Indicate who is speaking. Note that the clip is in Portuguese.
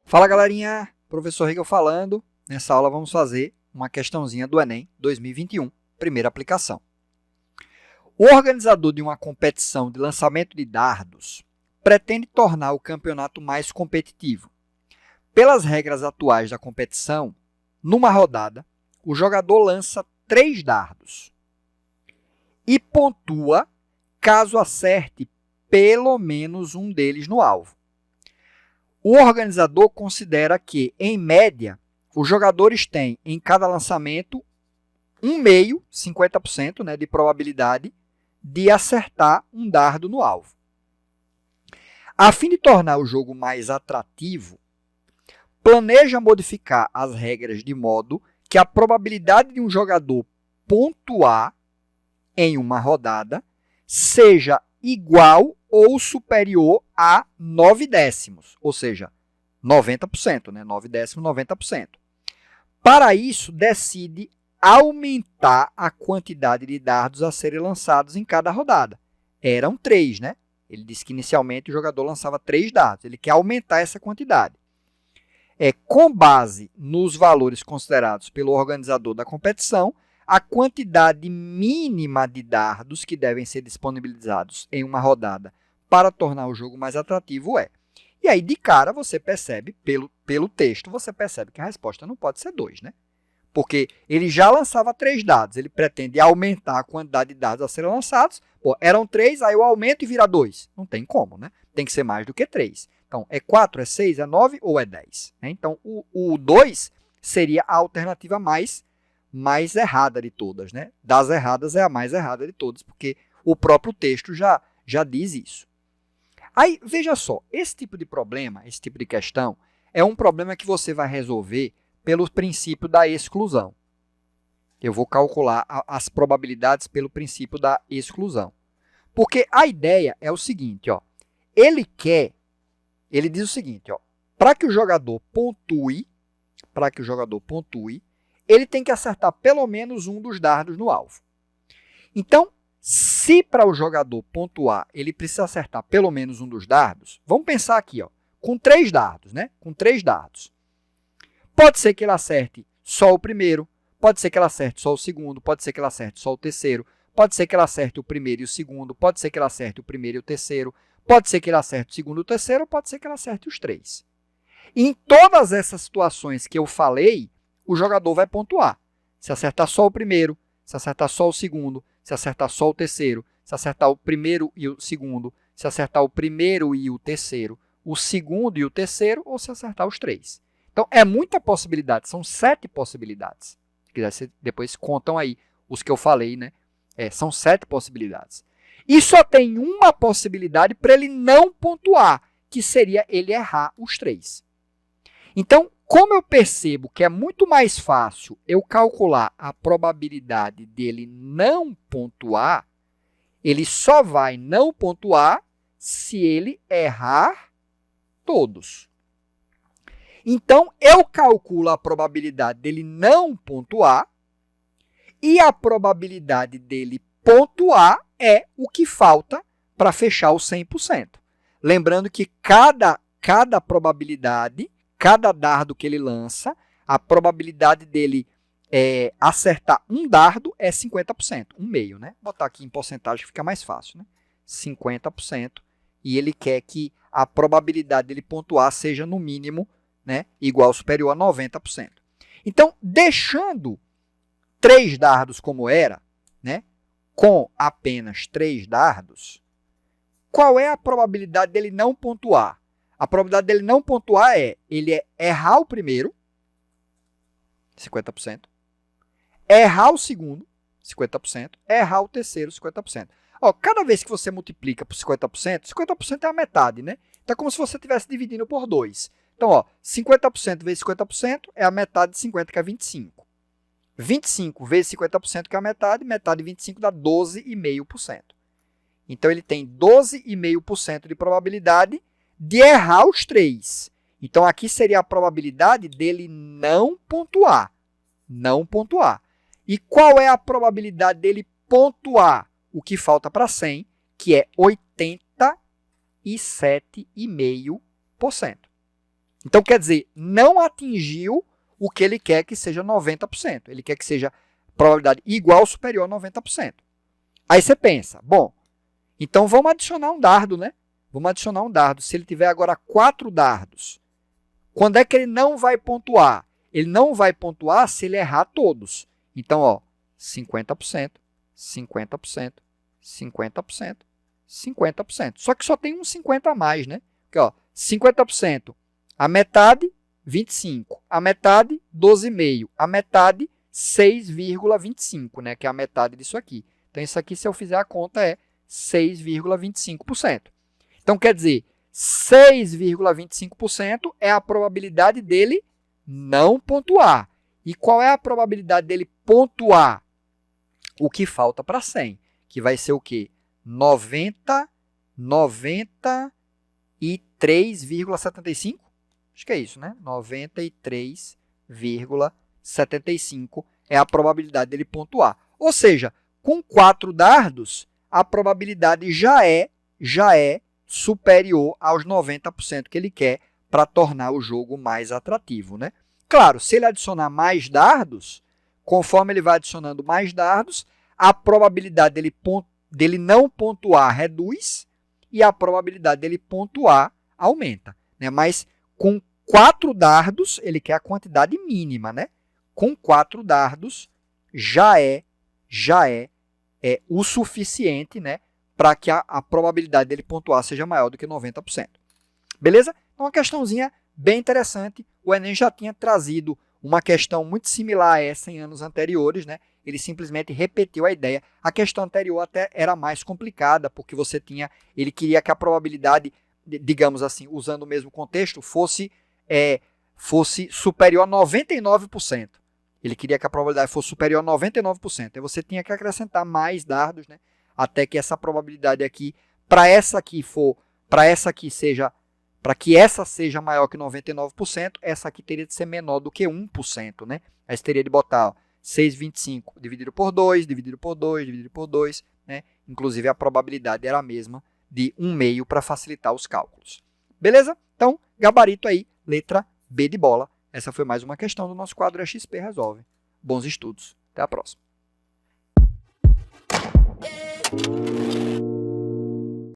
Speaker 1: Fala galerinha, professor Hegel falando. Nessa aula vamos fazer uma questãozinha do Enem 2021, primeira aplicação. O organizador de uma competição de lançamento de dardos pretende tornar o campeonato mais competitivo. Pelas regras atuais da competição, numa rodada, o jogador lança 3 dardos e pontua caso acerte pelo menos um deles no alvo. O organizador considera que, em média, os jogadores têm, em cada lançamento, 50% de probabilidade de acertar um dardo no alvo. A fim de tornar o jogo mais atrativo, planeja modificar as regras de modo que a probabilidade de um jogador pontuar em uma rodada seja igual ou superior a 9 décimos, ou seja, 90%, 9 décimos, 90%. Para isso, decide aumentar a quantidade de dardos a serem lançados em cada rodada. Eram 3, né? Ele disse que inicialmente o jogador lançava 3 dardos, ele quer aumentar essa quantidade. Com base nos valores considerados pelo organizador da competição, a quantidade mínima de dardos que devem ser disponibilizados em uma rodada para tornar o jogo mais atrativo é. E aí, de cara, você percebe, pelo texto, você percebe que a resposta não pode ser 2, né? Porque ele já lançava 3 dados, ele pretende aumentar a quantidade de dados a serem lançados. Pô, eram 3, aí eu aumento e vira 2. Não tem como, né? Tem que ser mais do que 3. Então, é 4, é 6, é 9 ou é 10? Né? Então, o 2 seria a alternativa mais errada de todas, né? Das erradas é a mais errada de todas, porque o próprio texto já diz isso. Aí, veja só, esse tipo de problema, esse tipo de questão, é um problema que você vai resolver pelo princípio da exclusão. Eu vou calcular as probabilidades pelo princípio da exclusão. Porque a ideia é o seguinte, ó, ele diz o seguinte, para que o jogador pontue, ele tem que acertar pelo menos um dos dardos no alvo. Então, se para o jogador pontuar, ele precisa acertar pelo menos um dos dardos, vamos pensar aqui, com 3 dardos, né? Com 3 dardos. Pode ser que ele acerte só o primeiro, pode ser que ele acerte só o segundo, pode ser que ele acerte só o terceiro, pode ser que ele acerte o primeiro e o segundo, pode ser que ele acerte o primeiro e o terceiro, pode ser que ele acerte o segundo e o terceiro, pode ser que ele acerte os 3. Em todas essas situações que eu falei, o jogador vai pontuar. Se acertar só o primeiro, se acertar só o segundo, se acertar só o terceiro, se acertar o primeiro e o segundo, se acertar o primeiro e o terceiro, o segundo e o terceiro, ou se acertar os 3. Então, é muita possibilidade, são 7 possibilidades. Se quiser, vocês depois contam aí os que eu falei, né? São 7 possibilidades. E só tem uma possibilidade para ele não pontuar, que seria ele errar os 3. Então, como eu percebo que é muito mais fácil eu calcular a probabilidade dele não pontuar, ele só vai não pontuar se ele errar todos. Então, eu calculo a probabilidade dele não pontuar e a probabilidade dele pontuar é o que falta para fechar o 100%. Lembrando que cada probabilidade, cada dardo que ele lança, a probabilidade dele acertar um dardo é 50%, um meio, né? Vou botar aqui em porcentagem que fica mais fácil, né? 50%, e ele quer que a probabilidade dele pontuar seja no mínimo, né, igual ou superior a 90%. Então, deixando 3 dardos como era, né, com apenas 3 dardos, qual é a probabilidade dele não pontuar? A probabilidade dele não pontuar é ele errar o primeiro, 50%, errar o segundo, 50%, errar o terceiro, 50%. Cada vez que você multiplica por 50%, 50% é a metade, né? Então, é como se você estivesse dividindo por 2. Então, 50% vezes 50% é a metade de 50, que é 25. 25 vezes 50%, que é a metade de 25 dá 12,5%. Então, ele tem 12,5% de probabilidade de errar os 3. Então, aqui seria a probabilidade dele não pontuar. Não pontuar. E qual é a probabilidade dele pontuar? O que falta para 100, que é 87,5%. Então, quer dizer, não atingiu o que ele quer que seja 90%. Ele quer que seja probabilidade igual ou superior a 90%. Aí você pensa, bom, então vamos adicionar um dardo, né? Vamos adicionar um dardo. Se ele tiver agora 4 dardos, quando é que ele não vai pontuar? Ele não vai pontuar se ele errar todos. Então, ó, 50%, 50%, 50%, 50%. Só que só tem um 50 a mais, né? Porque, ó, 50%, a metade, 25. A metade, 12,5. A metade, 6,25, né? Que é a metade disso aqui. Então, isso aqui, se eu fizer a conta, é 6,25%. Então, quer dizer, 6,25% é a probabilidade dele não pontuar. E qual é a probabilidade dele pontuar? O que falta para 100, que vai ser o quê? 93,75? Acho que é isso, né? 93,75 é a probabilidade dele pontuar. Ou seja, com 4 dardos, a probabilidade já é superior aos 90% que ele quer para tornar o jogo mais atrativo, né? Claro, se ele adicionar mais dardos, conforme ele vai adicionando mais dardos, a probabilidade dele não pontuar reduz e a probabilidade dele pontuar aumenta, né? Mas com 4 dardos, ele quer a quantidade mínima, né? Com 4 dardos, já é o suficiente, né, para que a probabilidade dele pontuar seja maior do que 90%. Beleza? Então, uma questãozinha bem interessante. O Enem já tinha trazido uma questão muito similar a essa em anos anteriores, né? Ele simplesmente repetiu a ideia. A questão anterior até era mais complicada, porque ele queria que a probabilidade, digamos assim, usando o mesmo contexto, fosse superior a 99%. Ele queria que a probabilidade fosse superior a 99%. Aí você tinha que acrescentar mais dardos, né? Até que essa probabilidade aqui, para que essa seja maior que 99%, essa aqui teria de ser menor do que 1%, né? Aí você teria de botar 6,25 dividido por 2, dividido por 2, dividido por 2, né? Inclusive a probabilidade era a mesma de 1/2 para facilitar os cálculos. Beleza? Então, gabarito aí, letra B de bola. Essa foi mais uma questão do nosso quadro XP Resolve. Bons estudos. Até a próxima.